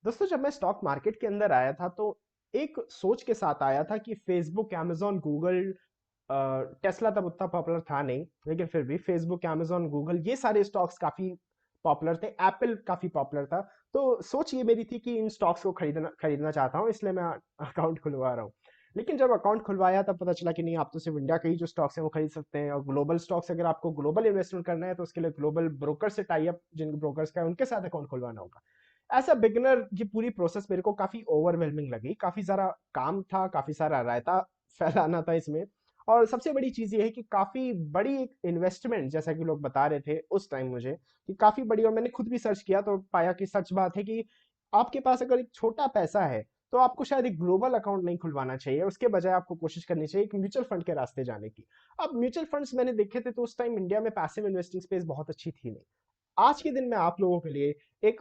दोस्तों जब मैं स्टॉक मार्केट के अंदर आया था तो एक सोच के साथ आया था कि फेसबुक, amazon, गूगल, टेस्ला तब उतना पॉपुलर था नहीं, लेकिन फिर भी फेसबुक, amazon, गूगल ये सारे स्टॉक्स काफी पॉपुलर थे। एप्पल काफी पॉपुलर था। तो सोच ये मेरी थी कि इन स्टॉक्स को खरीदना खरीदना चाहता हूँ, इसलिए मैं अकाउंट खुलवा रहा हूँ। लेकिन जब अकाउंट खुलवाया तब पता चला कि नहीं, आप तो सिर्फ इंडिया के ही जो स्टॉक्स हैं वो खरीद सकते हैं, और ग्लोबल स्टॉक्स अगर आपको ग्लोबल इन्वेस्टमेंट करना है तो उसके लिए ग्लोबल ब्रोकर से टाई अप, जिन ब्रोकर्स का है उनके साथ अकाउंट खुलवाना होगा। एज अ बिगिनर ये पूरी प्रोसेस मेरे को काफी ओवरवेलमिंग लगी, काफी सारा काम था, काफी सारा रायता फैलाना था इसमें। और सबसे बड़ी चीज ये है कि काफी बड़ी एक इन्वेस्टमेंट, जैसा कि लोग बता रहे थे उस टाइम मुझे, कि काफी बड़ी, और मैंने खुद भी सर्च किया तो पाया कि सच बात है कि आपके पास अगर एक छोटा पैसा है तो आपको शायद एक ग्लोबल अकाउंट नहीं खुलवाना चाहिए, उसके बजाय आपको कोशिश करनी चाहिए एक म्यूचुअल फंड के रास्ते जाने की। अब म्यूचुअल फंड्स मैंने देखे थे तो उस टाइम इंडिया में पैसिव इन्वेस्टिंग स्पेस बहुत अच्छी थी नहीं। आज के दिन में आप लोगों के लिए एक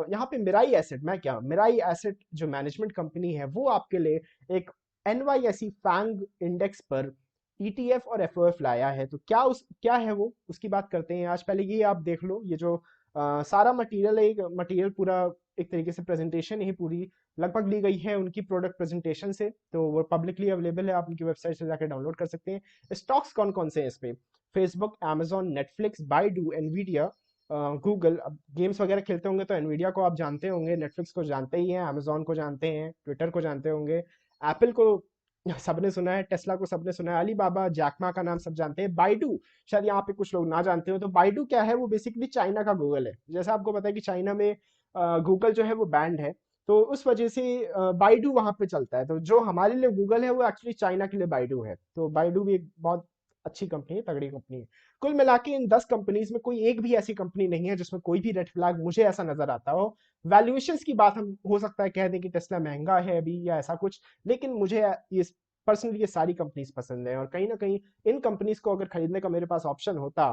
यहाँ पे मिराई एसेट, मैं क्या, मिराई एसेट जो मैनेजमेंट कंपनी है वो आपके लिए एक NYSE फैंग इंडेक्स पर ETF और FOF लाया है। तो क्या है वो, उसकी बात करते हैं आज। पहले ये आप देख लो, ये जो सारा मटेरियल है, एक मटेरियल पूरा एक तरीके से प्रेजेंटेशन ही पूरी लगभग ली गई है उनकी प्रोडक्ट प्रेजेंटेशन से, तो वो पब्लिकली अवेलेबल है, आप उनकी वेबसाइट से जाकर डाउनलोड कर सकते हैं। स्टॉक्स कौन कौन से हैं इस पे? Facebook, amazon, Netflix, Baidu, Nvidia, Google. अब गेम्स वगैरह खेलते होंगे तो एनवीडिया को आप जानते होंगे, नेटफ्लिक्स को जानते ही हैं, अमेजोन को जानते हैं, ट्विटर को जानते होंगे, एप्पल को सबने सुना है, टेस्ला को सबने सुना है, अलीबाबा, जैकमा का नाम सब जानते हैं, बाइडू शायद यहाँ पे कुछ लोग ना जानते हो। तो बाइडू क्या है? वो बेसिकली चाइना का गूगल है। जैसा आपको पता है कि चाइना में गूगल जो है वो बैंड है, तो उस वजह से बाइडू वहां पे चलता है। तो जो हमारे लिए गूगल है वो एक्चुअली चाइना के लिए बाइडू है। तो बाइडू भी एक बहुत अच्छी कंपनी है, तगड़ी कंपनी है। कुल मिला के इन 10 कंपनीज में कोई एक भी ऐसी कंपनी नहीं है जिसमें कोई भी रेड फ्लैग मुझे ऐसा नजर आता हो। वैल्यूएशंस की बात हम हो सकता है कह दें कि टेस्ला महंगा है अभी या ऐसा कुछ, लेकिन मुझे ये पर्सनली ये सारी कंपनीज पसंद है, और कहीं ना कहीं इन कंपनीज को अगर खरीदने का मेरे पास ऑप्शन होता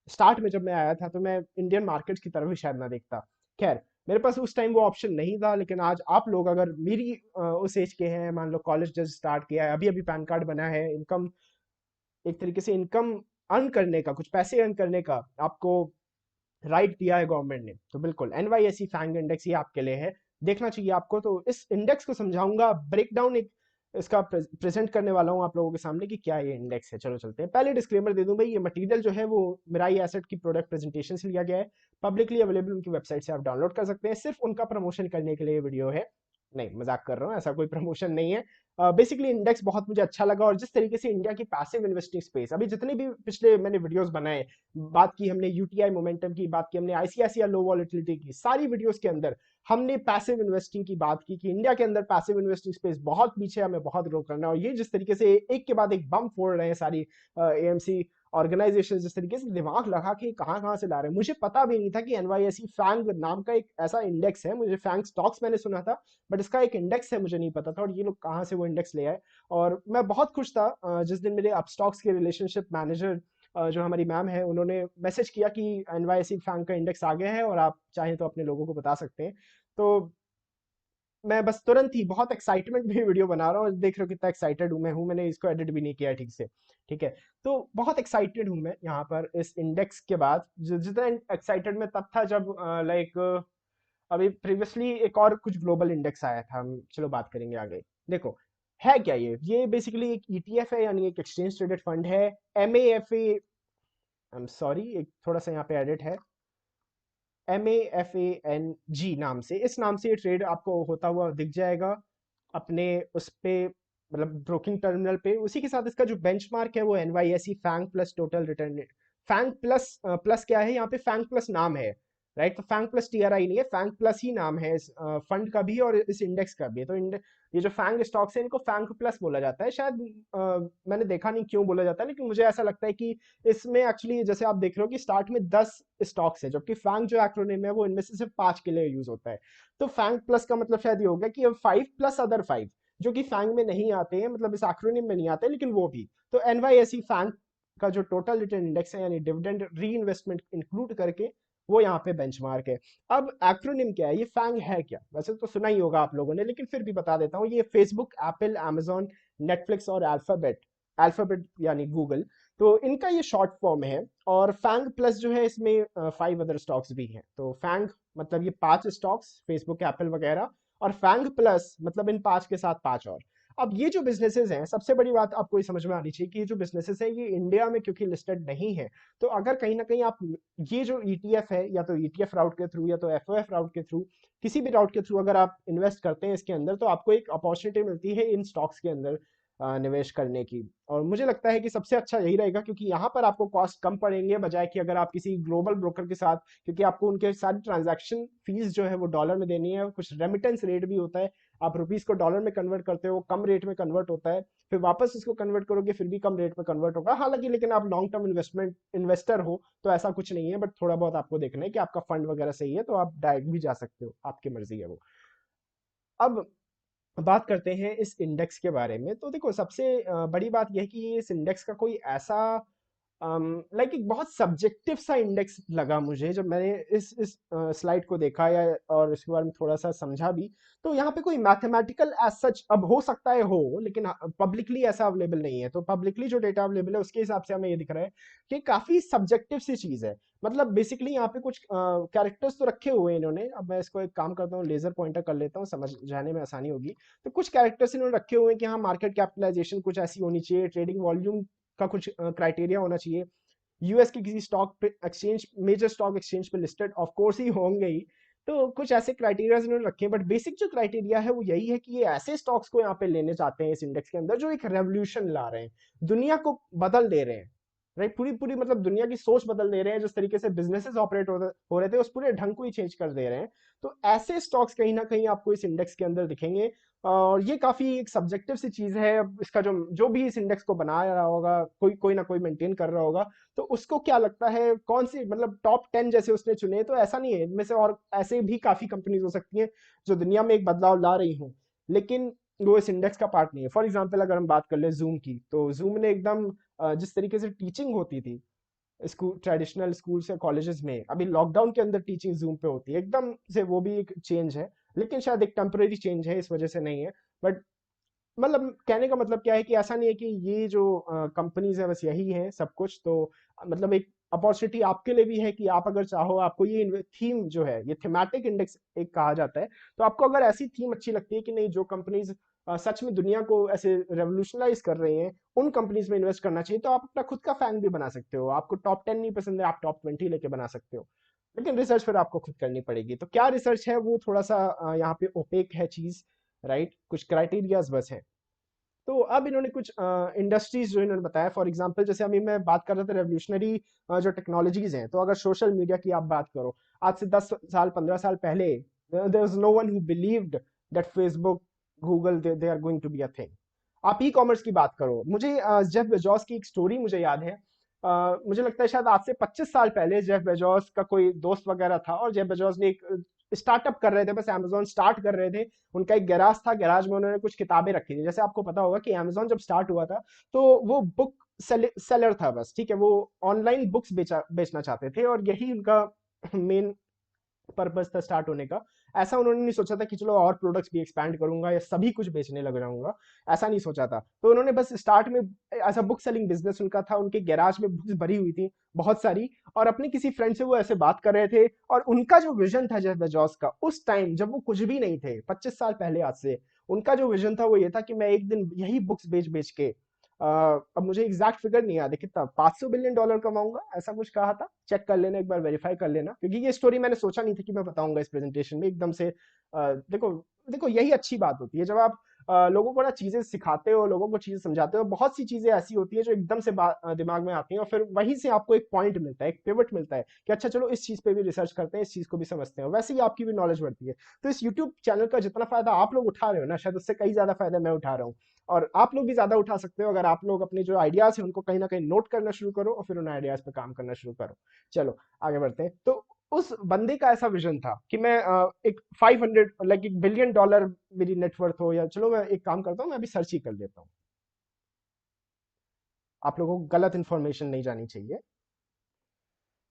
स्टार्ट में जब मैं आया था तो मैं इंडियन मार्केट की तरफ ही शायद ना देखता। खैर, मेरे पास उस टाइम वो ऑप्शन नहीं था, लेकिन आज आप लोग अगर मेरी उस एज के हैं, मान लो कॉलेज जस्ट स्टार्ट किया है, अभी अभी पैन कार्ड बना है, इनकम एक तरीके से इनकम अर्न करने का, कुछ पैसे अर्न करने का आपको राइट दिया है गवर्नमेंट ने, तो बिल्कुल NYSE फैंग इंडेक्स ये आपके लिए है, देखना चाहिए आपको। तो इस इंडेक्स को समझाऊंगा, ब्रेक डाउन एक इसका प्रेजेंट करने वाला हूं आप लोगों के सामने कि क्या ये इंडेक्स है। चलो चलते हैं। पहले डिस्क्लेमर दे दूं भाई, ये मटेरियल जो है वो मिराई एसेट की प्रोडक्ट प्रेजेंटेशन से लिया गया है, पब्लिकली अवेलेबल उनकी वेबसाइट से आप डाउनलोड कर सकते हैं, सिर्फ उनका प्रमोशन करने के लिए वीडियो है। नहीं, मजाक कर रहा हूँ, ऐसा कोई प्रमोशन नहीं है। बेसिकली इंडेक्स बहुत मुझे अच्छा लगा, और जिस तरीके से इंडिया की पैसिव इन्वेस्टिंग स्पेस, अभी जितने भी पिछले मैंने वीडियोस बनाए, बात की हमने यूटीआई मोमेंटम की, बात की हमने आईसीआईसीआई लो वॉलेटिलिटी की, सारी वीडियोस के अंदर हमने पैसिव इन्वेस्टिंग की बात की कि इंडिया के अंदर पैसिव इन्वेस्टिंग स्पेस बहुत पीछे है, हमें बहुत ग्रो करना है। और ये जिस तरीके से एक के बाद एक बम फोड़ रहे हैं सारी एएमसी ऑर्गेनाइजेशन, जिस तरीके से दिमाग लगा के कहाँ कहाँ से ला रहे हैं, मुझे पता भी नहीं था कि एनवाईएसई फैंग नाम का एक ऐसा इंडेक्स है। मुझे फैंग स्टॉक्स मैंने सुना था, बट इसका एक इंडेक्स है मुझे नहीं पता था, और ये लोग कहाँ से वो इंडेक्स ले आए। और मैं बहुत खुश था जिस दिन मेरे अपस्टॉक्स के रिलेशनशिप मैनेजर जो हमारी मैम है, उन्होंने मैसेज किया कि NYSE फैंग का इंडेक्स आ गया है और आप चाहें तो अपने लोगों को बता सकते हैं। तो मैं बस तुरंत ही बहुत एक्साइटमेंट में वीडियो बना रहा हूँ, देख रहे हो कितना एक्साइटेड हूँ मैं। मैंने इसको एडिट भी नहीं किया है ठीक से, ठीक है। तो बहुत एक्साइटेड हूँ मैं यहाँ पर इस इंडेक्स के बाद। जितना एक्साइटेड मैं तब था जब लाइक अभी प्रीवियसली एक और कुछ ग्लोबल इंडेक्स आया था, हम चलो बात करेंगे आगे। देखो, है क्या ये बेसिकली एक ETF है, यानी एक एक्सचेंज ट्रेडेड फंड है। MAFA, आई एम सॉरी, एक थोड़ा सा यहाँ पे एडिट है, MAFANG नाम से, इस नाम से ये ट्रेड आपको होता हुआ दिख जाएगा अपने उस पे, मतलब ब्रोकिंग टर्मिनल पे। उसी के साथ इसका जो बेंचमार्क है वो NYSE FANG plus total return. FANG plus plus क्या है यहाँ पे? फैंग प्लस नाम है, राइट? तो फैंग प्लस TRI नहीं है, फैंग प्लस ही नाम है इस फंड का भी और इस इंडेक्स का भी। तो ये जो फैंग स्टॉक्स है इनको फैंग प्लस बोला जाता है शायद। मैंने देखा नहीं क्यों बोला जाता है, लेकिन मुझे ऐसा लगता है कि इसमें एक्चुअली जैसे आप देख रहे हो कि स्टार्ट में 10 स्टॉक्स है, जबकि फैंग जो एक्रोनिम है वो इनमें से सिर्फ 5 के लिए यूज होता है। तो फैंग प्लस का मतलब शायद ये होगा कि अब 5 प्लस अदर 5 जो कि फैंग में नहीं आते हैं, मतलब इस एक्रोनिम में नहीं आते, लेकिन वो भी। तो NYSE फैंग का जो टोटल रिटर्न इंडेक्स है, यानी डिविडेंड री इन्वेस्टमेंट इंक्लूड करके, वो यहाँ पे बेंचमार्क है। अब एक्रोनिम क्या है, ये फैंग है क्या? वैसे तो सुना ही होगा आप लोगों ने, लेकिन फिर भी बता देता हूँ। ये फेसबुक, एप्पल, amazon, नेटफ्लिक्स और अल्फाबेट, अल्फाबेट यानी गूगल, तो इनका ये शॉर्ट फॉर्म है। और फैंग प्लस जो है इसमें 5 अदर स्टॉक्स भी हैं। तो फैंग मतलब ये 5 स्टॉक्स, फेसबुक, एप्पल वगैरह, और फैंग प्लस मतलब इन 5 के साथ 5 और। अब ये जो बिजनेसेस हैं, सबसे बड़ी बात आपको ये समझ में आनी चाहिए कि ये जो बिजनेसेस हैं ये इंडिया में क्योंकि लिस्टेड नहीं है, तो अगर कहीं ना कहीं आप ये जो ईटीएफ है, या तो ईटीएफ राउट के थ्रू या तो एफओएफ राउट के थ्रू, किसी भी राउट के थ्रू अगर आप इन्वेस्ट करते हैं इसके अंदर, तो आपको एक अपॉर्चुनिटी मिलती है इन स्टॉक्स के अंदर निवेश करने की। और मुझे लगता है कि सबसे अच्छा यही रहेगा, क्योंकि यहाँ पर आपको कॉस्ट कम पड़ेंगे, बजाय कि अगर आप किसी ग्लोबल ब्रोकर के साथ, क्योंकि आपको उनके सारी ट्रांजैक्शन फीस जो है वो डॉलर में देनी है, कुछ रेमिटेंस रेट भी होता है, आप रुपीस को डॉलर में कन्वर्ट करते हो, कम रेट में कन्वर्ट होता है, फिर वापस इसको कन्वर्ट करोगे फिर भी कम रेट में कन्वर्ट होगा। हालांकि लेकिन आप लॉन्ग टर्म इन्वेस्टर हो तो ऐसा कुछ नहीं है, बट थोड़ा बहुत आपको देखना है कि आपका फंड वगैरह सही है, तो आप डायरेक्ट भी जा सकते हो, आपकी मर्जी है वो। अब बात करते हैं इस इंडेक्स के बारे में। तो देखो, सबसे बड़ी बात यह है कि इस इंडेक्स का कोई ऐसा लाइक एक बहुत सब्जेक्टिव सा इंडेक्स लगा मुझे जब मैंने इस स्लाइड को देखा, या और इसके बारे में थोड़ा सा समझा भी। तो यहाँ पे कोई मैथमेटिकल एज सच, अब हो सकता है हो, लेकिन पब्लिकली ऐसा अवेलेबल नहीं है। तो पब्लिकली जो डेटा अवेलेबल है उसके हिसाब से हमें ये दिख रहा है कि काफी सब्जेक्टिव सी चीज है। मतलब बेसिकली यहाँ पे कुछ कैरेक्टर्स तो रखे हुए हैं इन्होंने। अब मैं इसको एक काम करता हूँ, लेजर पॉइंटर कर लेता हूँ, समझ जाने में आसानी होगी। तो कुछ कैरेक्टर्स इन्होंने रखे हुए हैं कि हाँ, मार्केट कैपिटलाइजेशन कुछ ऐसी होनी चाहिए, ट्रेडिंग वॉल्यूम का कुछ क्राइटेरिया होना चाहिए, यूएस के किसी स्टॉक पे एक्सचेंज, मेजर स्टॉक एक्सचेंज पे लिस्टेड ऑफ कोर्स ही होंगे ही। तो कुछ ऐसे क्राइटेरिया इन्होंने रखे हैं, बट बेसिक जो क्राइटेरिया है वो यही है कि ये ऐसे स्टॉक्स को यहाँ पे लेने चाहते हैं इस इंडेक्स के अंदर जो एक रेवोल्यूशन ला रहे हैं, दुनिया को बदल दे रहे हैं। राइट, पूरी पूरी मतलब दुनिया की सोच बदल दे रहे हैं, जिस तरीके से बिजनेसेस ऑपरेट हो रहे थे उस पूरे ढंग को ही चेंज कर दे रहे हैं। तो ऐसे स्टॉक्स कहीं ना कहीं आपको इस इंडेक्स के अंदर दिखेंगे। और ये काफी एक सब्जेक्टिव सी चीज है। अब इसका जो जो भी इस इंडेक्स को बना रहा होगा, कोई कोई ना कोई मेंटेन कर रहा होगा, तो उसको क्या लगता है कौन सी, मतलब टॉप 10 जैसे उसने चुने, तो ऐसा नहीं है, इनमें से और ऐसे भी काफी कंपनीज हो सकती हैं जो दुनिया में एक बदलाव ला रही हूँ, लेकिन वो इस इंडेक्स का पार्ट नहीं है। फॉर एग्जाम्पल अगर हम बात कर ले जूम की, तो जूम ने एकदम जिस तरीके से टीचिंग होती थी स्कूल, ट्रेडिशनल स्कूल्स या कॉलेजेस में, अभी लॉकडाउन के अंदर टीचिंग जूम पे होती है, एकदम से वो भी एक चेंज है। लेकिन शायद एक टेम्परेरी चेंज है, इस वजह से नहीं है। बट मतलब कहने का मतलब क्या है कि ऐसा नहीं है कि ये जो कंपनीज है बस यही है सब कुछ। तो मतलब एक अपॉर्चुनिटी आपके लिए भी है कि आप अगर चाहो, आपको ये थीम जो है, ये थीमेटिक इंडेक्स एक कहा जाता है, तो आपको अगर ऐसी थीम अच्छी लगती है कि नहीं, जो कंपनीज सच में दुनिया को ऐसे रेवोल्यूशनाइज कर रही हैं, उन कंपनीज में इन्वेस्ट करना चाहिए, तो आप अपना खुद का फैंग भी बना सकते हो। आपको टॉप 10 नहीं पसंद है, आप टॉप 20 लेके बना सकते हो, लेकिन रिसर्च फिर आपको खुद करनी पड़ेगी। तो क्या रिसर्च है वो थोड़ा सा यहाँ पे ओपेक है चीज। राइट, कुछ क्राइटेरियाज बस है। तो अब इन्होंने कुछ इंडस्ट्रीज जो इन्होंने बताया, फॉर एग्जांपल जैसे अभी मैं बात कर रहा था रेवोल्यूशनरी जो टेक्नोलॉजीज हैं, तो अगर सोशल मीडिया की आप बात करो, आज से 10 साल 15 साल पहले there was no one who believed that Facebook, Google, they are going to be a thing. आप ई कॉमर्स की बात करो, मुझे जेफ बेजोस की एक स्टोरी मुझे याद है। मुझे लगता है शायद आज से 25 साल पहले जेफ बेजोस का कोई दोस्त वगैरह था, और जेफ बेजोस ने एक स्टार्टअप कर रहे थे, बस अमेजोन स्टार्ट कर रहे थे। उनका एक गैराज था, गैराज में उन्होंने कुछ किताबें रखी थी। जैसे आपको पता होगा कि अमेजोन जब स्टार्ट हुआ था, तो वो बुक सेलर था बस, ठीक है, वो ऑनलाइन बुक्स बेचना चाहते थे, और यही उनका मेन पर्पस था स्टार्ट होने का। ऐसा उन्होंने नहीं सोचा था कि चलो और प्रोडक्ट्स भी एक्सपैंड करूंगा या सभी कुछ बेचने लग जाऊंगा, ऐसा नहीं सोचा था। तो उन्होंने बस स्टार्ट में ऐसा बुक सेलिंग बिजनेस उनका था, उनके गैराज में बुक्स भरी हुई थी बहुत सारी, और अपने किसी फ्रेंड से वो ऐसे बात कर रहे थे। और उनका जो विजन था जेफ बेजोस का, उस टाइम जब वो कुछ भी नहीं थे, 25 साल पहले आज से, उनका जो विजन था वो ये था कि मैं एक दिन यही बुक्स बेच बेच के अब मुझे एग्जैक्ट फिगर नहीं याद है कितना, $500 बिलियन कमाऊंगा, ऐसा कुछ कहा था। चेक कर लेना, एक बार वेरीफाई कर लेना, क्योंकि ये स्टोरी मैंने सोचा नहीं था कि मैं बताऊंगा इस प्रेजेंटेशन में एकदम से। देखो देखो, यही अच्छी बात होती है जब आप लोगों को ना चीजें सिखाते हो, लोगों को चीजें समझाते हो। बहुत सी चीजें ऐसी होती है जो एकदम से दिमाग में आती हैं, और फिर वहीं से आपको एक पॉइंट मिलता है, एक पिवट मिलता है कि अच्छा चलो इस चीज पे भी रिसर्च करते हैं, इस चीज को भी समझते हैं, वैसे ही आपकी भी नॉलेज बढ़ती है। तो इस यूट्यूब चैनल का जितना फायदा आप लोग उठा रहे हो ना, शायद उससे कई ज्यादा फायदा मैं उठा रहा हूँ। और आप लोग भी ज्यादा उठा सकते हो अगर आप लोग अपने जो आइडियाज है उनको कहीं ना कहीं नोट करना शुरू करो, और फिर उन आइडियाज पे काम करना शुरू करो। चलो आगे बढ़ते हैं। तो उस बंदे का ऐसा विजन था कि मैं एक 500 लाइक $1 बिलियन मेरी नेटवर्थ हो, या चलो मैं एक काम करता हूँ, मैं अभी सर्च ही कर लेता हूँ, आप लोगों को गलत इन्फॉर्मेशन नहीं जानी चाहिए।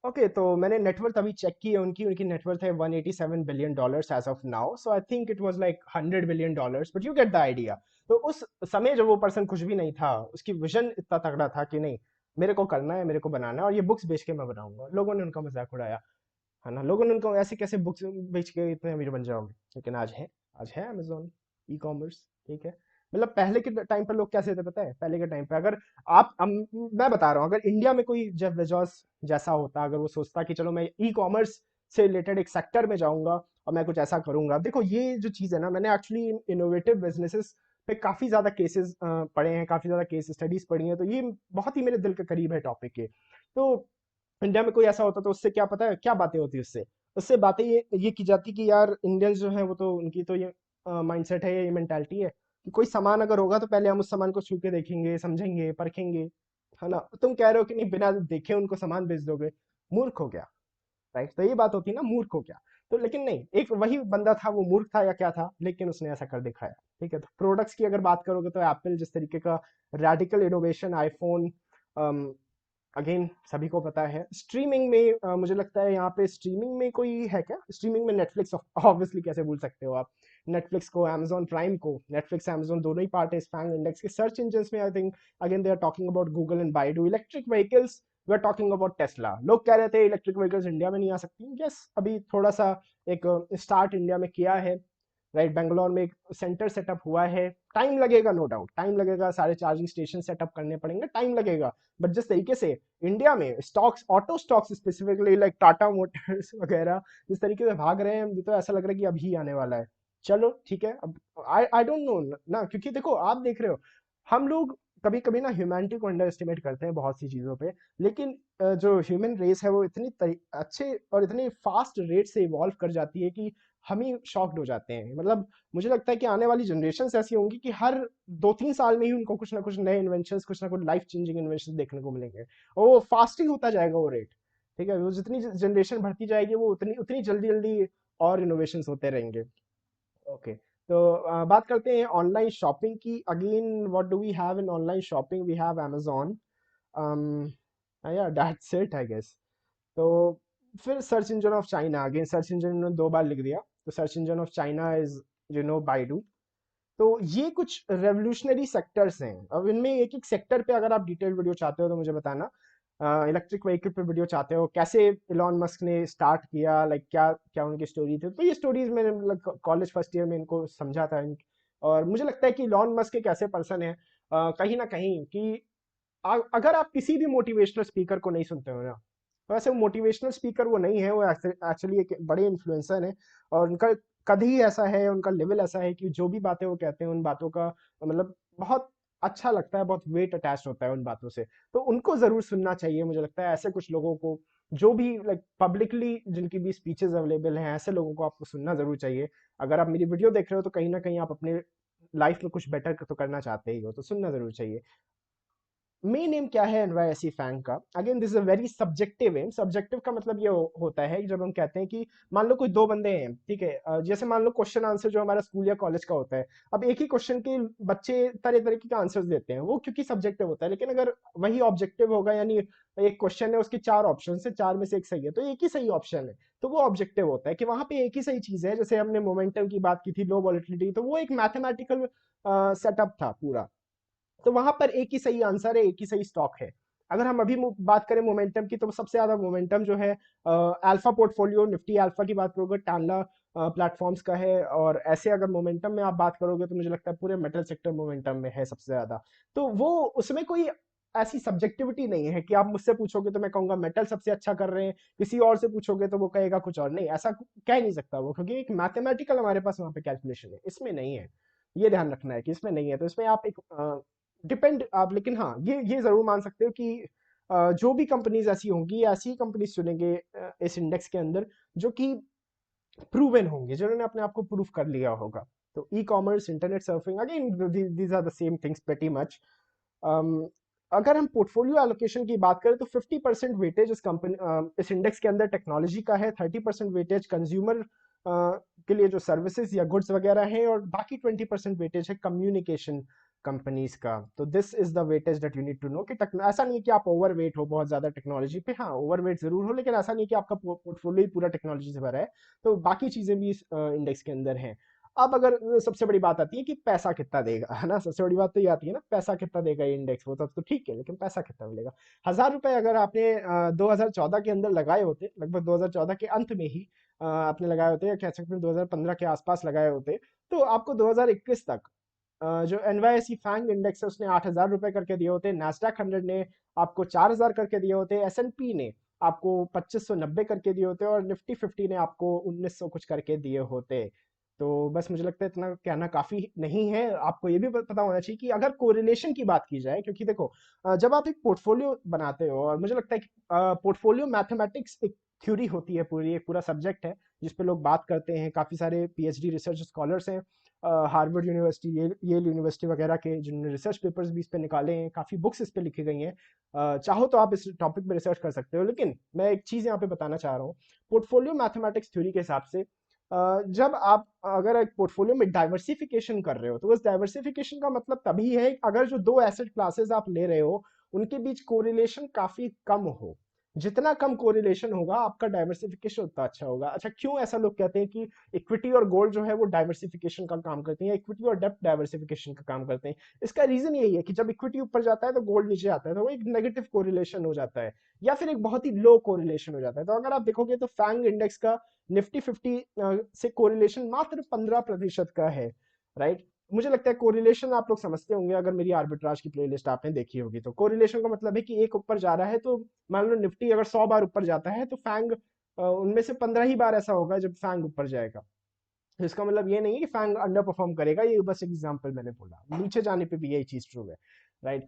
ओके, तो मैंने नेटवर्थ अभी चेक की है उनकी उनकी नेटवर्थ है $187 billion as of now. So I think it was like $100 billion, but you get the idea. तो उस समय जब वो पर्सन कुछ भी नहीं था, उसकी विजन इतना तगड़ा था कि नहीं, मेरे को करना है, मेरे को बनाना है और ये बुक्स बेच के मैं बनाऊंगा। लोगों ने उनका मजाक उड़ाया, है ना। लोगों ने उनको ऐसे कैसे बुक्स बेच के इतने अमीर बन जाओगे, लेकिन आज है अमेजोन ई कॉमर्स, ठीक है। मतलब पहले के टाइम पर लोग कैसे थे पता है, पहले के टाइम पे अगर मैं बता रहा हूँ, अगर इंडिया में कोई जेफ बेजोस जैसा होता, अगर वो सोचता कि चलो मैं ई कॉमर्स से रिलेटेड एक सेक्टर में जाऊंगा और मैं कुछ ऐसा करूंगा। देखो ये जो चीज़ है ना, मैंने एक्चुअली इनोवेटिव बिजनेसेस पे काफ़ी ज़्यादा केसेस पढ़े हैं, काफ़ी ज़्यादा केस स्टडीज पढ़ी हैं, तो ये बहुत ही मेरे दिल के करीब है टॉपिक के। तो इंडिया में कोई ऐसा होता तो उससे क्या पता है क्या बातें होती उससे, उससे बातें ये की जाती कि यार इंडियंस जो हैं वो तो उनकी तो ये माइंडसेट है, ये मेंटालिटी है कि कोई सामान अगर होगा तो पहले हम उस सामान को छू के देखेंगे, समझेंगे, परखेंगे, है ना। तुम कह रहे हो कि नहीं बिना देखे उनको सामान बेच दोगे, मूर्ख हो गया, राइट। तो ये बात होती है ना, मूर्ख हो गया। तो लेकिन नहीं, एक वही बंदा था, वो मूर्ख था या क्या था, लेकिन उसने ऐसा कर दिखाया, ठीक है। तो प्रोडक्ट्स की अगर बात करोगे तो एप्पल जिस तरीके का रेडिकल इनोवेशन, आईफोन, अगेन सभी को पता है। स्ट्रीमिंग में मुझे लगता है यहाँ पे स्ट्रीमिंग में कोई है क्या, स्ट्रीमिंग में नेटफ्लिक्स ऑब्वियसली, कैसे भूल सकते हो आप नेटफ्लिक्स को, amazon प्राइम को। नेटफ्लिक्स amazon दोनों ही पार्ट है फैंग इंडेक्स के। सर्च इंजन में I think again they are talking about Google and Baidu. Electric vehicles we are talking about Tesla. लोग कह रहे थे इलेक्ट्रिक व्हीकल्स इंडिया में नहीं आ सकती, यस अभी थोड़ा सा एक स्टार्ट इंडिया में किया है, राइट। बेंगलोर में एक सेंटर सेटअप हुआ है, टाइम लगेगा, नो डाउट टाइम लगेगा, सारे चार्जिंग स्टेशन सेटअप करने पड़ेंगे, टाइम लगेगा। बट जिस तरीके से इंडिया में stocks, auto stocks specifically like Tata Motors वगैरह जिस तरीके से भाग रहे हैं, मुझे तो ऐसा लग रहा है कि अभी आने वाला है। चलो ठीक है, अब आई डोंट नो ना, क्योंकि देखो आप देख रहे हो, हम लोग कभी कभी ना ह्यूमैनिटी को अंडर एस्टिमेट करते हैं बहुत सी चीज़ों पे, लेकिन जो ह्यूमन रेस है वो इतनी अच्छे और इतनी फास्ट रेट से इवॉल्व कर जाती है कि हम ही शॉक्ड हो जाते हैं। मतलब मुझे लगता है कि आने वाली जनरेशन ऐसी होंगी कि हर 2-3 साल में ही उनको कुछ ना कुछ नए इन्वेंशन, कुछ ना कुछ लाइफ चेंजिंग इन्वेंशन देखने को मिलेंगे, और वो फास्टिंग होता जाएगा वो रेट, ठीक है। वो जितनी जनरेशन बढ़ती जाएगी वो उतनी उतनी जल्दी जल्दी और इनोवेशन होते रहेंगे। ओके, तो बात करते हैं ऑनलाइन शॉपिंग की। Again what do we have in online shopping, we have amazon, या दैट्स इट आई गेस। तो फिर search engine of China, again search engine ने 2 बार लिख दिया, तो search engine of China is Baidu. तो ये कुछ रेवोल्यूशनरी सेक्टर्स हैं। अब इनमें एक एक सेक्टर पे अगर आप डिटेल वीडियो चाहते हो तो मुझे बताना। इलेक्ट्रिक व्हीकल पे वीडियो चाहते हो, कैसे इलॉन मस्क ने स्टार्ट किया, लाइक क्या क्या उनकी स्टोरी थी, तो ये स्टोरीज मैंने मतलब कॉलेज फर्स्ट ईयर में इनको समझा था। और मुझे लगता है कि इलॉन मस्क एक ऐसे पर्सन है कहीं ना कहीं कि अगर आप किसी भी मोटिवेशनल स्पीकर को नहीं सुनते हो ना, तो वैसे मोटिवेशनल स्पीकर वो नहीं है, वो एक्चुअली एक बड़े इन्फ्लुएंसर हैं। और उनका कद ही ऐसा है, उनका लेवल ऐसा है कि जो भी बातें वो कहते हैं उन बातों का मतलब बहुत अच्छा लगता है, बहुत वेट अटैच होता है उन बातों से। तो उनको जरूर सुनना चाहिए, मुझे लगता है ऐसे कुछ लोगों को, जो भी लाइक पब्लिकली जिनकी भी स्पीचेस अवेलेबल हैं, ऐसे लोगों को आपको सुनना जरूर चाहिए। अगर आप मेरी वीडियो देख रहे हो तो कहीं ना कहीं आप अपने लाइफ में कुछ बेटर तो करना चाहते ही हो, तो सुनना जरूर चाहिए। मेन एम क्या है एनवाईएसई फैंग का, again this is a very subjective aim. Subjective का मतलब ये होता है कि जब हम कहते हैं कि मान लो कोई 2 बंदे हैं, ठीक है, जैसे मान लो क्वेश्चन आंसर जो हमारा स्कूल या कॉलेज का होता है। अब एक ही क्वेश्चन के बच्चे तरह तरह के आंसर्स देते हैं, वो क्योंकि सब्जेक्टिव होता है। लेकिन अगर वही ऑब्जेक्टिव होगा, यानी एक क्वेश्चन है उसके 4 ऑप्शन से 4 में से एक सही है, तो एक ही सही ऑप्शन है, तो वो ऑब्जेक्टिव होता है कि वहां पे एक ही सही चीज है। जैसे हमने मोमेंटम की बात की थी, लो वॉलिटिलिटी, तो वो एक मैथमेटिकल सेटअप था पूरा, तो वहां पर एक ही सही आंसर है, एक ही सही स्टॉक है। अगर हम अभी बात करें मोमेंटम की, तो सबसे ज्यादा मोमेंटम जो है अल्फा पोर्टफोलियो निफ्टी अल्फा की बात करोगे, टांडा प्लेटफॉर्म्स का है। और ऐसे अगर मोमेंटम में आप बात करोगे तो मुझे लगता है पूरे मेटल सेक्टर मोमेंटम में है सबसे ज्यादा। तो वो उसमें कोई ऐसी सब्जेक्टिविटी नहीं है कि आप मुझसे पूछोगे तो मैं कहूंगा मेटल सबसे अच्छा कर रहे हैं, किसी और से पूछोगे तो वो कहेगा कुछ और। नहीं, ऐसा कह नहीं सकता वो, क्योंकि एक मैथमेटिकल हमारे पास वहां पे कैलकुलेशन है, इसमें नहीं है। ये ध्यान रखना है कि इसमें नहीं है, तो इसमें आप एक डिपेंड आप, लेकिन हाँ ये जरूर मान सकते हो कि जो भी कंपनीज ऐसी होंगी, ऐसी कंपनीज चुनेंगे इस इंडेक्स के अंदर जो कि प्रूवन होंगे, जिन्होंने अपने आप को प्रूव कर लिया होगा। तो e commerce, internet surfing, again these are the same things pretty much. अगर हम पोर्टफोलियो एलोकेशन की बात करें तो 50% वेटेज इस कंपनी इस इंडेक्स के अंदर टेक्नोलॉजी का है, 30% वेटेज कंज्यूमर के लिए जो सर्विसेज या गुड्स वगैरह हैं, और बाकी 20% वेटेज है कम्युनिकेशन कंपनीज का। तो this is the weightage that you need to know कि ऐसा नहीं है कि आप ओवरवेट हो बहुत ज्यादा टेक्नोलॉजी पे, हाँ ओवरवेट जरूर हो, लेकिन ऐसा नहीं कि आपका पोर्टफोलियो पूरा टेक्नोलॉजी से भरा है। तो बाकी चीजें भी इस इंडेक्स के अंदर हैं। अब अगर सबसे बड़ी बात आती है कि पैसा कितना देगा, है ना, सबसे बड़ी बात तो ये आती है ना, पैसा कितना देगा ये इंडेक्स, वो तब तो ठीक है, लेकिन पैसा कितना मिलेगा। 1000 रुपए अगर आपने 2014 के अंदर लगाए होते, लगभग 2014 के अंत में ही आपने लगाए होते, या कह सकते हैं 2015 के आसपास लगाए होते, तो आपको 2021 तक जो NYSE फैंग इंडेक्स है उसने 8000 रुपए करके दिए होते, नैस्डैक 100 ने आपको 4000 करके दिए होते, S&P ने आपको 2590 करके दिए होते, और निफ्टी 50 ने आपको 1900 कुछ करके दिए होते। तो बस मुझे लगता है इतना कहना काफी नहीं है। आपको ये भी पता होना चाहिए कि अगर कोरिलेशन की बात की जाए, क्योंकि देखो जब आप एक पोर्टफोलियो बनाते हो, और मुझे लगता है कि पोर्टफोलियो मैथमेटिक्स एक थ्योरी होती है, पूरी एक पूरा सब्जेक्ट है जिस पे लोग बात करते हैं, काफी सारे PhD रिसर्च स्कॉलर्स हैं, हार्वर्ड यूनिवर्सिटी, येल यूनिवर्सिटी वगैरह के, जिन्होंने रिसर्च पेपर्स भी इस पे निकाले हैं, काफी बुक्स इस पे लिखी गई हैं। चाहो तो आप इस टॉपिक पे रिसर्च कर सकते हो, लेकिन मैं एक चीज यहाँ पे बताना चाह रहा हूँ। पोर्टफोलियो मैथमेटिक्स थ्योरी के हिसाब से जब आप अगर एक पोर्टफोलियो में डाइवर्सिफिकेशन कर रहे हो, तो उस डाइवर्सिफिकेशन का मतलब तभी है अगर जो दो एसेट क्लासेस आप ले रहे हो उनके बीच कोरिलेशन काफी कम हो। जितना कम कोरिलेशन होगा आपका डाइवर्सिफिकेशन उतना अच्छा होगा। अच्छा, क्यों ऐसा लोग कहते हैं कि इक्विटी और गोल्ड जो है वो डाइवर्सिफिकेशन का काम करते हैं, इक्विटी और डेप्ट डाइवर्सिफिकेशन का काम करते हैं? इसका रीजन यही है कि जब इक्विटी ऊपर जाता है तो गोल्ड नीचे आता है, तो वो एक नेगेटिव कोरिलेशन हो जाता है, या फिर एक बहुत ही लो कोरिलेशन हो जाता है। तो अगर आप देखोगे तो फैंग इंडेक्स का निफ्टी 50 से कोरिलेशन मात्र 15% का है, राइट। मुझे लगता है कोरिलेशन आप लोग समझते होंगे, अगर मेरी आर्बिट्राज की प्लेलिस्ट आपने देखी होगी तो। कोरिलेशन का मतलब है कि एक ऊपर जा रहा है तो मान लो निफ्टी अगर 100 बार ऊपर जाता है तो फैंग उनमें से 15 ही बार ऐसा होगा जब फैंग ऊपर जाएगा। तो इसका मतलब ये नहीं है कि फैंग अंडर परफॉर्म करेगा, ये बस एग्जांपल मैंने बोला, नीचे जाने पे भी यही चीज ट्रू है, राइट।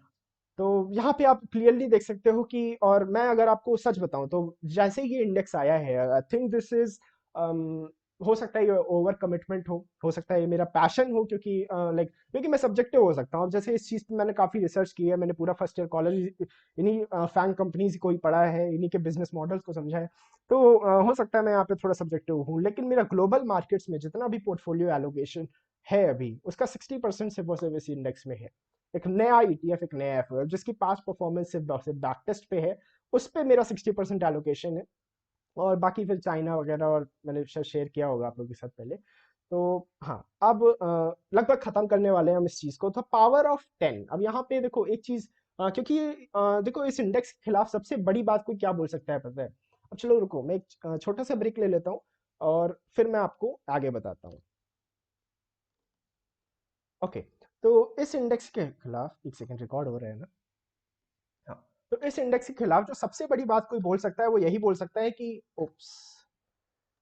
तो यहाँ पे आप क्लियरली देख सकते हो कि, और मैं अगर आपको सच बताऊं तो जैसे ही ये इंडेक्स आया है, आई थिंक दिस इज, हो सकता है ये ओवर कमिटमेंट हो सकता है ये मेरा पैशन हो, क्योंकि लाइक क्योंकि मैं सब्जेक्टिव हो सकता हूँ। अब जैसे इस चीज़ पे मैंने काफ़ी रिसर्च की है, मैंने पूरा फर्स्ट ईयर कॉलेज इन्हीं फैंग कंपनीज को ही पढ़ा है, इन्हीं के बिजनेस मॉडल्स को समझा है। तो हो सकता है मैं यहाँ पे थोड़ा सब्जेक्टिव हूँ, लेकिन मेरा ग्लोबल मार्केट्स में जितना भी पोर्टफोलियो एलोकेशन है अभी, उसका 60% सिर्फ और सिर्फ इस इंडेक्स में है। एक नया ETF, एक नया एफ जिसकी पास्ट परफॉर्मेंस सिर्फ बैक टेस्ट पे है, उस पे मेरा 60% एलोकेशन है। और बाकी फिर चाइना वगैरह, और मैंने शायद शेयर किया होगा आप लोगों के साथ पहले। तो हाँ, अब लगभग खत्म करने वाले हैं हम इस चीज को। तो पावर ऑफ 10, अब यहाँ पे देखो एक चीज, क्योंकि देखो इस इंडेक्स के खिलाफ सबसे बड़ी बात कोई क्या बोल सकता है पता है? अब चलो रुको, मैं एक छोटा सा ब्रेक ले लेता हूँ, और फिर मैं आपको आगे बताता हूँ। ओके, तो इस इंडेक्स के खिलाफ, एक सेकंड, रिकॉर्ड हो रहा है ना? हाँ। तो इस इंडेक्स के खिलाफ जो सबसे बड़ी बात कोई बोल सकता है वो यही बोल सकता है कि, ओप्स,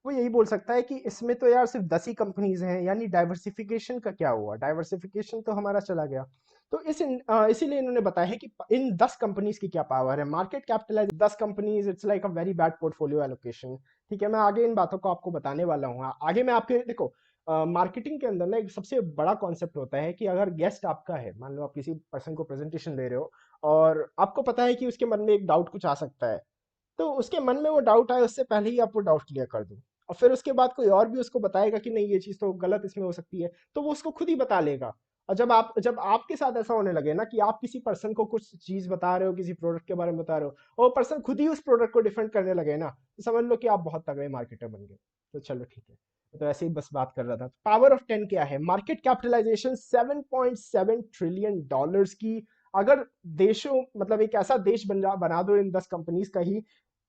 वो यही बोल सकता है कि इसमें तो यार सिर्फ 10 ही कंपनीज हैं, यानी डाइवर्सिफिकेशन का क्या हुआ? डाइवर्सिफिकेशन तो हमारा चला गया। तो इसीलिए इन्होंने बताया है कि इन 10 कंपनीज की क्या पावर है, market capitalize 10 companies, it's like a very bad portfolio allocation. ठीक है, मैं आगे इन बातों को आपको बताने वाला हूँ। आगे मैं आपके, देखो मार्केटिंग के अंदर ना एक सबसे बड़ा कॉन्सेप्ट होता है कि अगर गेस्ट आपका है, मान लो आप किसी पर्सन को प्रेजेंटेशन दे रहे हो, और आपको पता है कि उसके मन में एक डाउट कुछ आ सकता है, तो उसके मन में वो डाउट आए उससे पहले ही आप वो डाउट क्लियर कर दो। और फिर उसके बाद कोई और भी उसको बताएगा कि नहीं ये चीज़ तो गलत इसमें हो सकती है, तो वो उसको खुद ही बता लेगा। और जब आपके साथ ऐसा होने लगे ना कि आप किसी पर्सन को कुछ चीज़ बता रहे हो, किसी प्रोडक्ट के बारे में बता रहे हो, और वो पर्सन खुद ही उस प्रोडक्ट को डिफेंड करने लगे ना, तो समझ लो कि आप बहुत तगड़े मार्केटर बन गए। तो चलो ठीक है, तो ऐसे ही बस बात कर रहा था। पावर ऑफ 10 क्या है? मार्केट कैपिटलाइजेशन 7.7 ट्रिलियन डॉलर्स की। अगर देशों, मतलब एक ऐसा देश बना दो इन 10 कंपनीज का ही,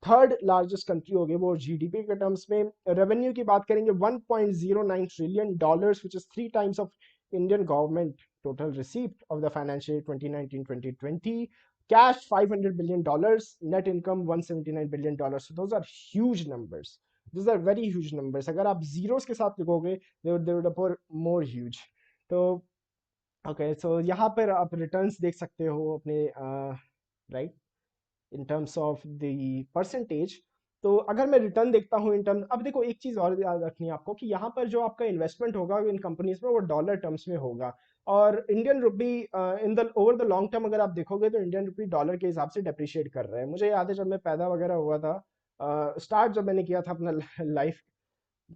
थर्ड लार्जेस्ट कंट्री होगी वो। जीडीपी के टर्म्स में रेवेन्यू की बात करेंगे 1.09 trillion dollars, which is 3 times of Indian government total receipt of the financial 2019-2020। Cash $500 billion, net income $179 billion. Those are huge numbers, those are very huge numbers. अगर आप zeros के साथ लिखोगे they would appear more huge. तो okay, so यहाँ पर आप returns देख सकते हो अपने, right, in terms of the percentage. तो अगर मैं रिटर्न देखता हूँ इन टर्म्स, अब देखो एक चीज और याद रखनी है आपको कि यहाँ पर जो आपका इन्वेस्टमेंट होगा इन कंपनीज में वो डॉलर टर्म्स में होगा, और Indian rupee in the over the long term अगर आप देखोगे तो इंडियन रुपी डॉलर के हिसाब से डेप्रिशिएट कर रहा है। मुझे याद है जब मैं पैदा वगैरह हुआ था, स्टार्ट जब मैंने किया था अपना लाइफ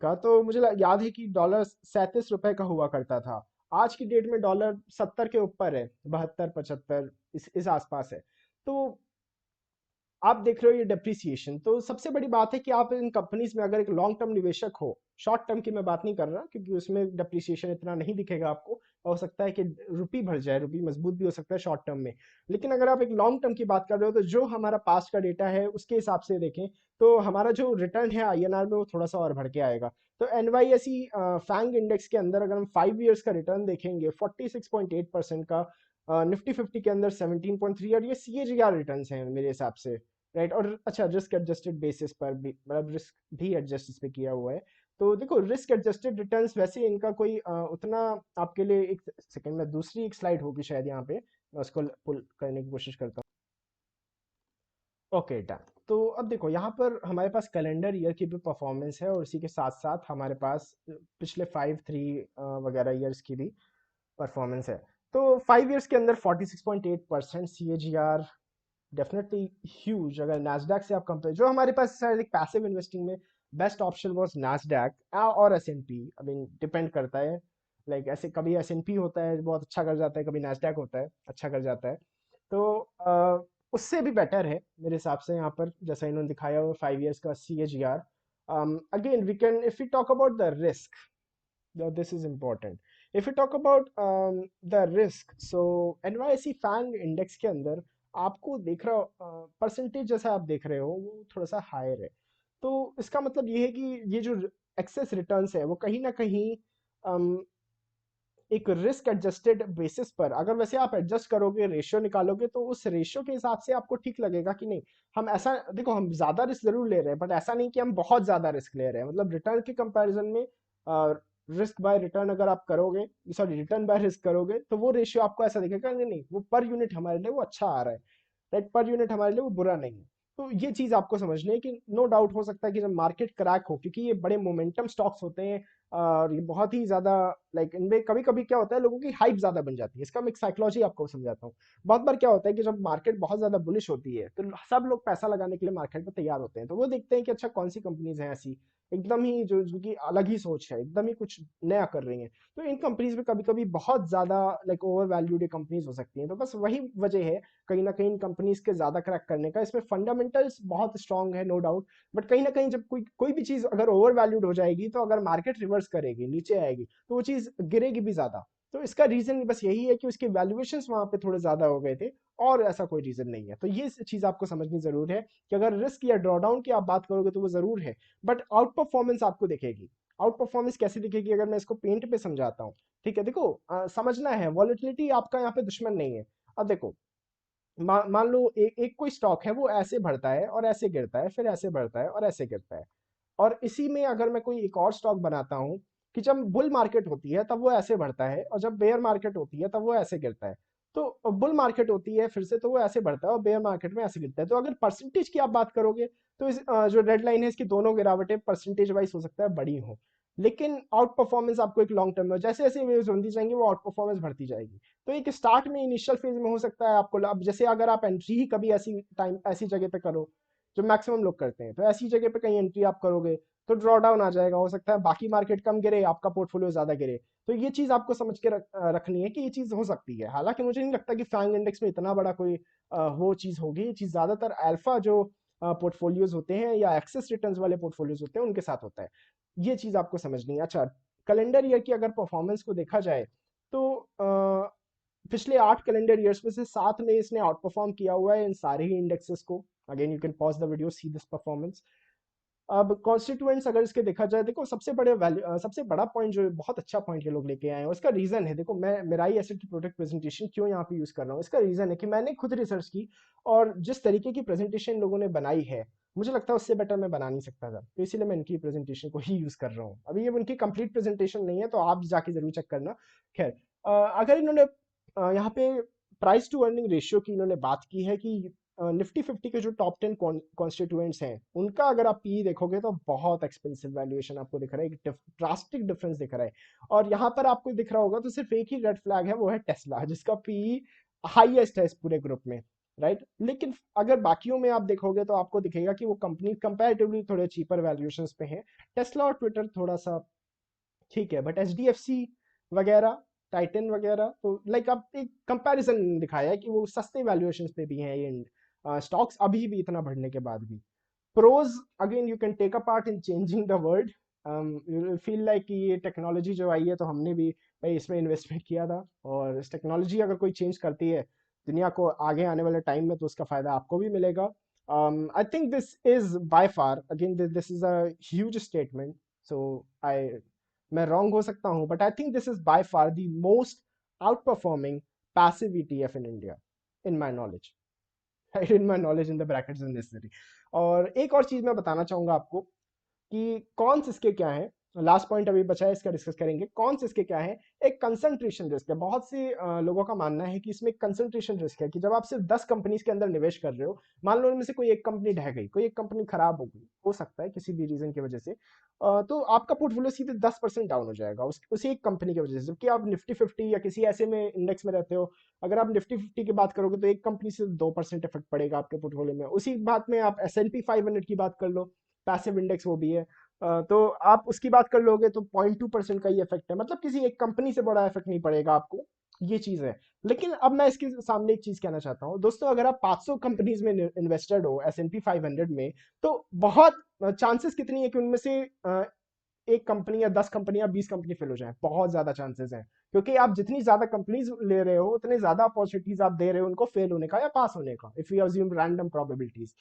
का, तो मुझे याद है कि डॉलर 37 रुपए का हुआ करता था। आज की डेट में डॉलर 70 के ऊपर है, 72 75 इस आसपास है। तो आप देख रहे हो ये डेप्रिसिएशन। तो सबसे बड़ी बात है कि आप इन कंपनीज में अगर एक लॉन्ग टर्म निवेशक हो, शॉर्ट टर्म की मैं बात नहीं कर रहा क्योंकि उसमें डेप्रिसिएशन इतना नहीं दिखेगा आपको, हो सकता है कि रुपी भर जाए, रुपी मजबूत भी हो सकता है शॉर्ट टर्म में। लेकिन अगर आप एक लॉन्ग टर्म की बात कर रहे हो तो जो हमारा पास्ट का डेटा है उसके हिसाब से देखें तो हमारा जो रिटर्न है आईएनआर में वो थोड़ा सा और बढ़ के आएगा। तो एनवाईएसई फैंग इंडेक्स के अंदर अगर हम 5 ईयर्स का रिटर्न देखेंगे 46.8% का, निफ्टी 50 के अंदर 17.3, और ये सीएजीआर रिटर्न हैं मेरे हिसाब से, राइट। और अच्छा, रिस्क एडजस्टेड बेसिस पर भी, मतलब रिस्क भी एडजस्ट इस पे किया हुआ है। तो देखो रिस्क एडजस्टेड रिटर्न्स वैसे इनका कोई उतना आपके लिए, एक सेकंड में दूसरी एक स्लाइड होगी शायद यहाँ पे, मैं उसको पुल करने की कोशिश करता हूँ। Okay done. तो अब देखो यहाँ पर हमारे पास कैलेंडर ईयर की भी परफॉर्मेंस है और इसी के साथ साथ हमारे पास पिछले 5 3 वगैरह ईयर्स की भी परफॉर्मेंस है। तो 5 ईयर्स के अंदर 46.8% C A G R, definitely huge. अगर नैस्डैक से आप कंपेयर, जो हमारे पास शायद एक पैसिव इन्वेस्टिंग में बेस्ट ऑप्शन वाज नैस्डैक और S N P, I mean depend करता है। लाइक ऐसे कभी एस एन पी होता है बहुत अच्छा कर जाता है, कभी नैस्डैक होता है अच्छा कर जाता है। तो उससे भी बेटर है मेरे हिसाब से यहाँ पर, जैसा इन्होंने दिखाया हुआ 5 ईयर्स का C A G R. Again we can, if you talk about the risk, this is important. If you talk about the risk, so NYSE FANG index के अंदर आपको देख रहा परसेंटेज जैसा आप देख रहे हो वो थोड़ा सा हायर है। तो इसका मतलब ये है कि ये जो एक्सेस रिटर्न्स है वो कहीं ना कहीं um, एक रिस्क एडजस्टेड बेसिस पर, अगर वैसे आप एडजस्ट करोगे रेशियो निकालोगे तो उस रेशियो के हिसाब से आपको ठीक लगेगा कि नहीं। हम ऐसा देखो, हम ज्यादा रिस्क जरूर ले रहे हैं बट ऐसा नहीं कि हम बहुत ज्यादा रिस्क ले रहे हैं। मतलब रिटर्न के कंपैरिजन में रिस्क बाय रिटर्न अगर आप करोगे, सॉरी रिटर्न बाय रिस्क करोगे, तो वो रेशियो आपको ऐसा दिखेगा कि नहीं वो पर यूनिट हमारे लिए वो अच्छा आ रहा है, राइट, पर यूनिट हमारे लिए वो बुरा नहीं है। तो ये चीज आपको समझनी है कि नो डाउट हो सकता है कि जब मार्केट क्रैक हो, क्योंकि ये बड़े मोमेंटम स्टॉक्स होते हैं और ये बहुत ही ज्यादा, लाइक इनमें कभी कभी क्या होता है लोगों की हाइप ज्यादा बन जाती है। इसका मैं एक साइकोलॉजी आपको समझाता हूँ। बहुत बार क्या होता है कि जब मार्केट बहुत ज्यादा बुलिश होती है तो सब लोग पैसा लगाने के लिए मार्केट में तैयार होते हैं। तो वो देखते हैं कि अच्छा कौन सी कंपनीज हैं ऐसी एकदम ही जो जिनकी अलग ही सोच है, एकदम ही कुछ नया कर रही हैं। तो इन कंपनीज में कभी कभी बहुत ज्यादा लाइक ओवर वैल्यूड कंपनीज हो सकती हैं। तो बस वही वजह है कहीं ना कहीं इन कंपनीज के ज्यादा क्रैक करने का। इसमें फंडामेंटल्स बहुत स्ट्रांग है नो डाउट, बट कहीं ना कहीं जब कोई कोई भी चीज अगर ओवर वैल्यूड हो जाएगी तो अगर मार्केट रिवर्स करेगी नीचे आएगी तो वो चीज गिरेगी भी ज्यादा। तो इसका रीजन बस यही है कि उसके वैल्यूएशंस वहां पे थोड़े ज्यादा हो गए थे, और ऐसा कोई रीजन नहीं है। तो ये चीज आपको समझनी जरूर है कि अगर रिस्क या ड्रॉडाउन की आप बात करोगे तो वो जरूर है, बट आउट परफॉर्मेंस आपको दिखेगी। आउट परफॉर्मेंस कैसे दिखेगी अगर मैं इसको पेंट पे समझाता हूँ। ठीक है, देखो समझना है, वॉलेटिलिटी आपका यहाँ पे दुश्मन नहीं है। अब देखो मान लो एक कोई स्टॉक है वो ऐसे बढ़ता है और ऐसे गिरता है, फिर ऐसे बढ़ता है और ऐसे गिरता है। और इसी में अगर मैं कोई एक और स्टॉक बनाता हूँ कि जब बुल मार्केट होती है तब वो ऐसे बढ़ता है और जब बेयर मार्केट होती है तब वो ऐसे गिरता है। तो बुल मार्केट होती है फिर से तो वो ऐसे बढ़ता है और बेयर मार्केट में ऐसे गिरता है। तो अगर परसेंटेज की आप बात करोगे तो इस जो रेड लाइन है इसकी दोनों गिरावटें परसेंटेज वाइज हो सकता है बड़ी हो, लेकिन आउट परफॉर्मेंस आपको एक लॉन्ग टर्म में जैसे जैसे वेव्स बनती जाएंगी वो आउट परफॉर्मेंस बढ़ती जाएगी। तो एक स्टार्ट में इनिशियल फेज में हो सकता है आपको अब जैसे अगर आप एंट्री ही कभी ऐसी टाइम ऐसी जगह पे करो जो मैक्सिमम लोग करते हैं, तो ऐसी जगह पे कहीं एंट्री आप करोगे तो ड्रॉ डाउन आ जाएगा, हो सकता है बाकी मार्केट कम गिरे आपका पोर्टफोलियो ज्यादा गिरे। तो ये चीज आपको समझ के रखनी है कि ये चीज हो सकती है। हालांकि मुझे नहीं लगता कि फैंग इंडेक्स में इतना बड़ा कोई वो चीज होगी। ये चीज ज्यादातर अल्फा जो पोर्टफोलियोज होते हैं या एक्सेस रिटर्न्स वाले पोर्टफोलियोज होते हैं उनके साथ होता है। ये चीज आपको समझनी है। अच्छा, कैलेंडर ईयर की अगर परफॉर्मेंस को देखा जाए तो पिछले 8 कैलेंडर ईयर्स में से 7 में इसने आउट परफॉर्म किया हुआ है इन सारे ही इंडेक्सेस को। Again you can pause the video see this performance. अब कॉन्स्टिट्यूएंट्स अगर इसके देखा जाए, देखो सबसे बड़े वैल्यू सबसे बड़ा पॉइंट जो बहुत अच्छा पॉइंट ये लोग लेके आए हैं उसका रीजन है, देखो मैं मिराई एसिड की प्रोडक्ट प्रेजेंटेशन क्यों यहाँ पे यूज कर रहा हूँ, इसका रीजन है कि मैंने खुद रिसर्च की और जिस तरीके की प्रेजेंटेशन इन लोगों ने बनाई है मुझे लगता है उससे बेटर मैं बना नहीं सकता था। तो इसीलिए मैं इनकी प्रेजेंटेशन को ही यूज कर रहा हूँ। अभी ये उनकी कंप्लीट प्रेजेंटेशन नहीं है तो आप जाके जरूर चेक करना। खैर अगर इन्होंने यहाँ पे प्राइस टू अर्निंग रेशियो की इन्होंने बात की है कि निफ्टी 50 के जो टॉप 10 कॉन्स्टिट्यूएंट्स हैं उनका अगर आप पी देखोगे तो बहुत एक्सपेंसिव वैल्यूएशन आपको दिख रहा है, एक ड्रास्टिक डिफरेंस दिख रहा है। और यहाँ पर आपको दिख रहा होगा तो सिर्फ एक ही रेड फ्लैग है, वो है टेस्ला जिसका पी हाईएस्ट है इस पूरे ग्रुप में, राइट। लेकिन अगर बाकियों में आप देखोगे तो आपको दिखेगा कि वो कंपनी कंपैरेटिवली थोड़े चीपर वैल्यूएशंस पे हैं। टेस्ला और ट्विटर थोड़ा सा ठीक है, बट एचडीएफसी वगैरह, टाइटन वगैरह, तो लाइक आप एक कंपैरिजन दिखाया है कि वो सस्ते वैल्यूएशंस पे भी हैं ये स्टॉक्स अभी भी इतना बढ़ने के बाद भी। Pros, again you can take a part in changing the world. You feel like कि ये टेक्नोलॉजी जो आई है तो हमने भी भाई इसमें इन्वेस्टमेंट किया था, और इस टेक्नोलॉजी अगर कोई चेंज करती है दुनिया को आगे आने वाले टाइम में तो उसका फायदा आपको भी मिलेगा। I think this is by far, again this is a huge statement, so I मैं रॉन्ग हो सकता हूँ, but I think this is by far the most outperforming passive ETF in India, in my knowledge. in my knowledge in the brackets is necessary। और एक और चीज मैं बताना चाहूंगा आपको कि कॉन्स इसके क्या हैं। लास्ट पॉइंट अभी बचा है, इसका डिस्कस करेंगे। कॉन्स इसके क्या है? एक कंसंट्रेशन रिस्क है। बहुत से लोगों का मानना है कि इसमें कंसंट्रेशन रिस्क है कि जब आप सिर्फ 10 कंपनीज के अंदर निवेश कर रहे हो, मान लो उनमें से कोई एक कंपनी ढह गई, कोई एक कंपनी खराब हो गई, हो सकता है किसी भी रीजन की वजह से, तो आपका पोर्टफोलियो सीधे 10% डाउन हो जाएगा उसी एक कंपनी की वजह से। जबकि आप निफ्टी 50 या किसी ऐसे में इंडेक्स में रहते हो, अगर आप निफ्टी 50 की बात करोगे तो एक कंपनी से 2% इफेक्ट पड़ेगा आपके पोर्टफोलियो में। उसी बात में आप S&P 500 की बात कर लो, पैसिव इंडेक्स वो भी है, तो आप उसकी बात कर लोगे तो 0.2% का ही इफेक्ट है। मतलब किसी एक कंपनी से बड़ा इफेक्ट नहीं पड़ेगा आपको, ये चीज है। लेकिन अब मैं इसके सामने एक चीज कहना चाहता हूँ दोस्तों, अगर आप 500 कंपनीज में इन्वेस्टेड हो S&P 500 में, तो बहुत चांसेस कितनी है कि उनमें से एक कंपनी या 10 कंपनी या 20 कंपनी फेल हो जाए? बहुत ज्यादा चांसेस हैं, क्योंकि आप जितनी ज्यादा कंपनीज ले रहे हो उतने ज्यादा अपॉर्चुनिटीज आप दे रहे हो उनको फेल होने का या पास होने का, if you assume random probabilities.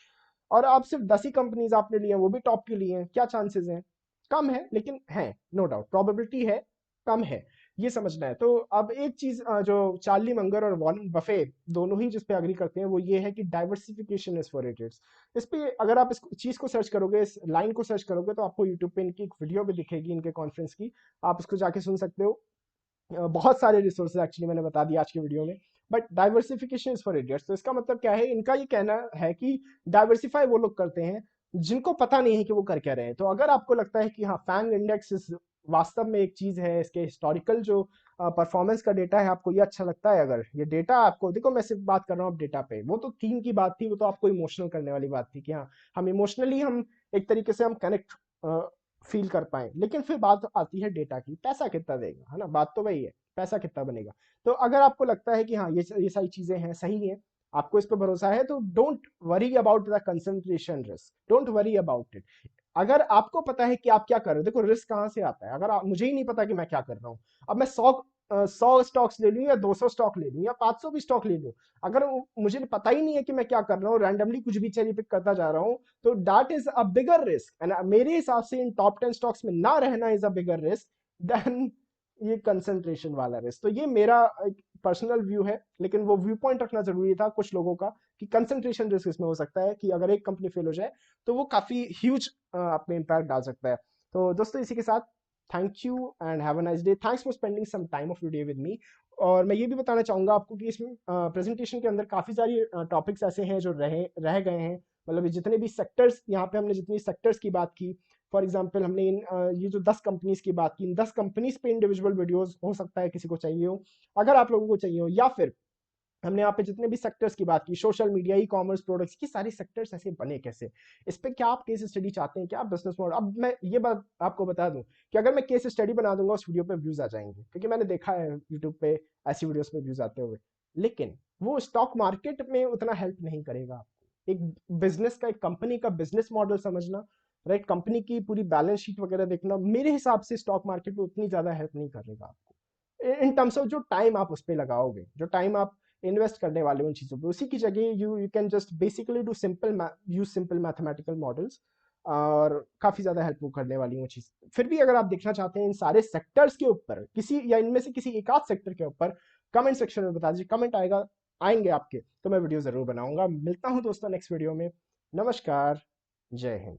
और आप सिर्फ 10 ही कंपनीज आपने लिए हैं, वो भी टॉप के लिए हैं, क्या चांसेस हैं? कम है, लेकिन है, नो डाउट प्रोबेबिलिटी है, कम है, ये समझना है। तो अब एक चीज जो चार्ली मंगर और वॉरेन बफे दोनों ही जिस पे अग्री करते हैं वो ये है कि डाइवर्सिफिकेशन इज फॉर इडियट्स। इस पे अगर आप इस चीज को सर्च करोगे, इस लाइन को सर्च करोगे, तो आपको यूट्यूब पे इनकी एक वीडियो भी दिखेगी इनके कॉन्फ्रेंस की, आप उसको जाके सुन सकते हो। बहुत सारे रिसोर्सेज एक्चुअली मैंने बता दिया आज की वीडियो में। But diversification is for idiots, तो इसका मतलब क्या है? इनका ये कहना है कि डाइवर्सिफाई वो लोग करते हैं जिनको पता नहीं है कि वो कर क्या रहे हैं। तो अगर आपको लगता है कि हाँ, फैंग इंडेक्स इस वास्तव में एक चीज है, इसके हिस्टोरिकल जो परफॉर्मेंस का डेटा है आपको ये अच्छा लगता है, अगर ये डेटा आपको, देखो मैं सिर्फ बात कर रहा हूँ अब डेटा पे, वो तो थीम की बात थी, वो तो आपको इमोशनल करने वाली बात थी कि हाँ, हम इमोशनली हम एक तरीके से हम कनेक्ट फील कर पाए। लेकिन फिर बात आती है डेटा की, पैसा कितना देगा, है ना? बात तो वही है, पैसा कितना बनेगा। तो अगर आपको लगता है कि हाँ, ये सारी चीजें हैं, सही है, आपको इस पर भरोसा है, तो don't worry about the concentration risk, don't worry about it. अगर आपको पता है कि आप क्या कर रहे हो, देखो रिस्क कहाँ से आता है? अगर मुझे ही नहीं पता कि मैं क्या कर रहा हूँ, अब मैं 100 स्टॉक्स ले लूं या 200 स्टॉक ले लूं या 500 भी स्टॉक ले लूं, अगर मुझे पता ही नहीं है कि मैं क्या कर रहा हूँ, रैंडमली कुछ भी चेरी पिक करता जा रहा हूँ, तो that is a bigger risk. And मेरे हिसाब से इन टॉप 10 स्टॉक्स में ना रहना is a bigger risk than ये कंसंट्रेशन वाला रिस्क। तो ये मेरा एक पर्सनल व्यू है, लेकिन वो व्यू पॉइंट रखना जरूरी था कुछ लोगों का कि कंसंट्रेशन रिस्क इसमें हो सकता है कि अगर एक कंपनी फेल हो जाए तो वो काफी ह्यूज अपने इंपैक्ट डाल सकता है। तो दोस्तों इसी के साथ thank you and have a nice day, thanks for spending some time of your day with me. और मैं ये भी बताना चाहूंगा आपको कि इसमें प्रेजेंटेशन के अंदर काफी सारी टॉपिक्स ऐसे हैं जो रह गए हैं। मतलब जितने भी सेक्टर्स यहाँ पे हमने जितनी सेक्टर्स की बात की, फॉर एग्जाम्पल हमने ये जो 10 कंपनीज की बात की, इन 10 कंपनीज पे इंडिविजुअल वीडियोस हो सकता है किसी को चाहिए हो, अगर आप लोगों को चाहिए हो, या फिर हमने यहाँ पे जितने भी सेक्टर्स की बात की, social media, e commerce, products की सारी सेक्टर्स ऐसे बने कैसे, इस पे क्या आप केस स्टडी चाहते हैं, क्या आप बिजनेस मॉडल। अब मैं ये बात आपको बता दूं कि अगर मैं केस स्टडी बना दूंगा उस वीडियो पे व्यूज आ जाएंगे, क्योंकि मैंने देखा है यूट्यूब पे ऐसी वीडियोस पे व्यूज आते हुए, लेकिन वो स्टॉक मार्केट में उतना हेल्प नहीं करेगा आपको। एक बिजनेस का, एक कंपनी का बिजनेस मॉडल समझना, राइट, कंपनी की पूरी बैलेंस शीट वगैरह देखना, मेरे हिसाब से स्टॉक मार्केट में उतनी ज्यादा हेल्प नहीं करेगा आपको, इन टर्म्स ऑफ जो टाइम आप उस पर लगाओगे, जो टाइम आप इन्वेस्ट करने वाले उन चीजों पे। उसी की जगह you can just basically do simple mathematical models, और काफी ज्यादा हेल्प करने वाली वो चीज। फिर भी अगर आप देखना चाहते हैं इन सारे सेक्टर्स के ऊपर किसी, या इनमें से किसी एक आध सेक्टर के ऊपर, कमेंट सेक्शन में बता दीजिए, कमेंट आएंगे आपके, तो मैं वीडियो जरूर बनाऊंगा। मिलता हूं दोस्तों नेक्स्ट वीडियो में। नमस्कार, जय हिंद।